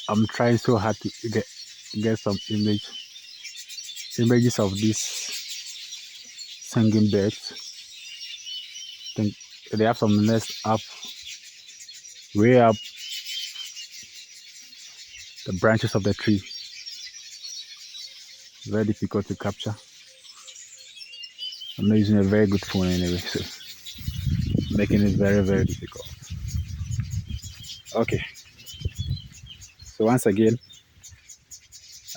I'm trying so hard to get some images of these singing birds. Think they have some nests up, way up the branches of the tree. Very difficult to capture. I'm not using a very good phone anyway, so making it very, very difficult. Okay, so once again,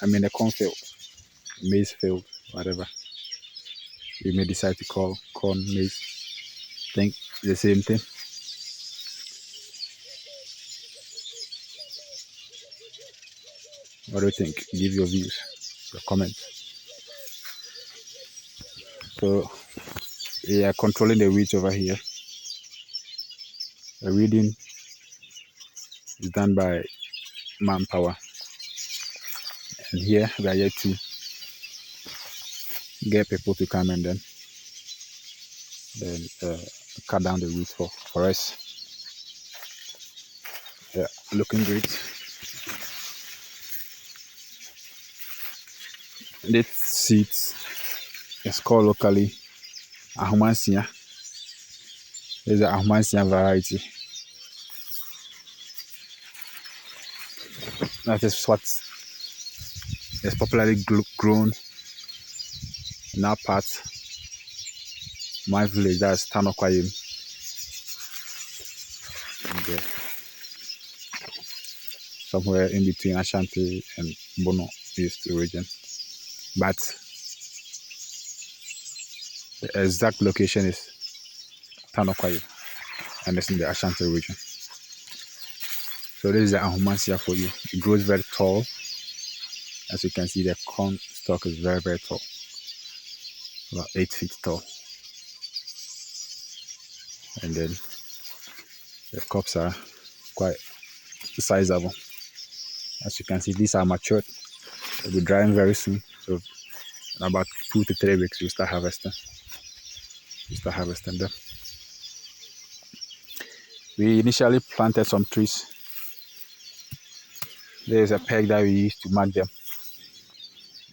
I'm in a cornfield, maize field, whatever you may decide to call corn, maize. Think the same thing. What do you think? Give your views, your comments. So we are controlling the weeds over here. The weeding is done by manpower, and here we are yet to get people to come and then cut down the weeds for us. Yeah, looking great. This seeds is called locally Ahumansia. There's an Ahumansia variety. That is what is popularly grown in our part, my village, that's Tanokwayim. And somewhere in between Ashanti and Bono East region. But the exact location is Tanokwayim, and it's in the Ashanti region. So this is the Ahumansia for you. It grows very tall. As you can see, the corn stalk is very, very tall. About 8 feet tall. And then the crops are quite sizable. As you can see, these are matured. They'll be drying very soon. So in about 2 to 3 weeks, you start harvesting. Them. We initially planted some trees. There's a peg that we used to mark them.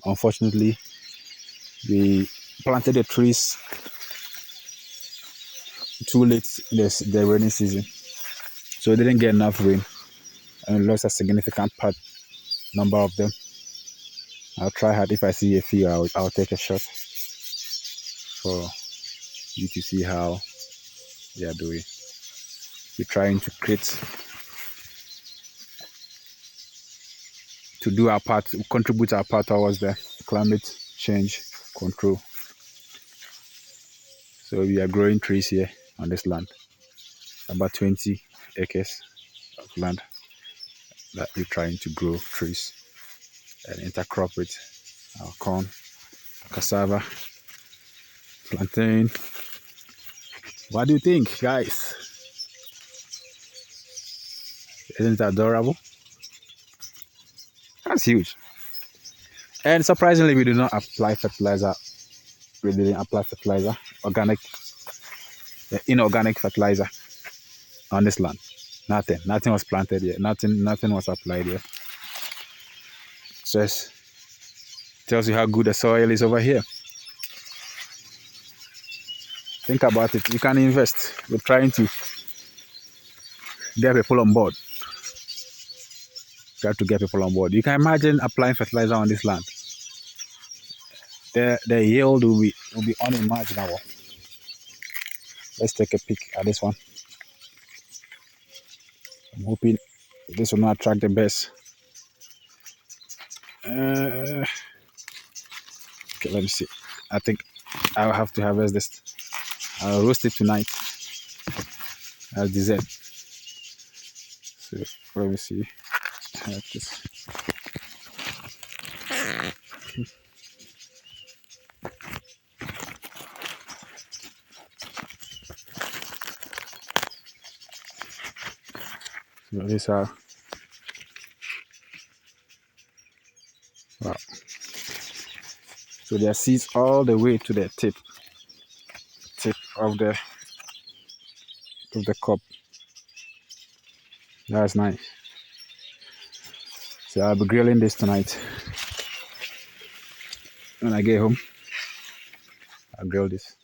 Unfortunately, we planted the trees too late in the rainy season, so it didn't get enough rain, and we lost a significant number of them. I'll try hard. If I see a few, I'll take a shot for you to see how they are doing. We're trying to do our part, to contribute our part towards the climate change control. So we are growing trees here on this land, about 20 acres of land that we're trying to grow trees and intercrop with our corn, cassava, plantain. What do you think, guys? Isn't it adorable? That's huge. And surprisingly, we do not apply fertilizer. We didn't apply fertilizer, inorganic fertilizer on this land. Nothing was planted here. Nothing was applied here. Just tells you how good the soil is over here. Think about it. You can invest. We're trying to get people on board. You can imagine applying fertilizer on this land. The yield will be unimaginable. Let's take a peek at this one. I'm hoping this will not attract the best. Okay, let me see. I think I'll have to harvest this. I'll roast it tonight as dessert. So let me see. Like this. So these are wow. So there are seeds all the way to the tip of the cup. That's nice. So I'll be grilling this tonight. When I get home, I'll grill this.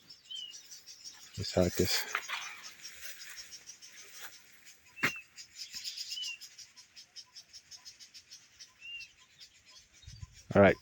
This how it is. All right.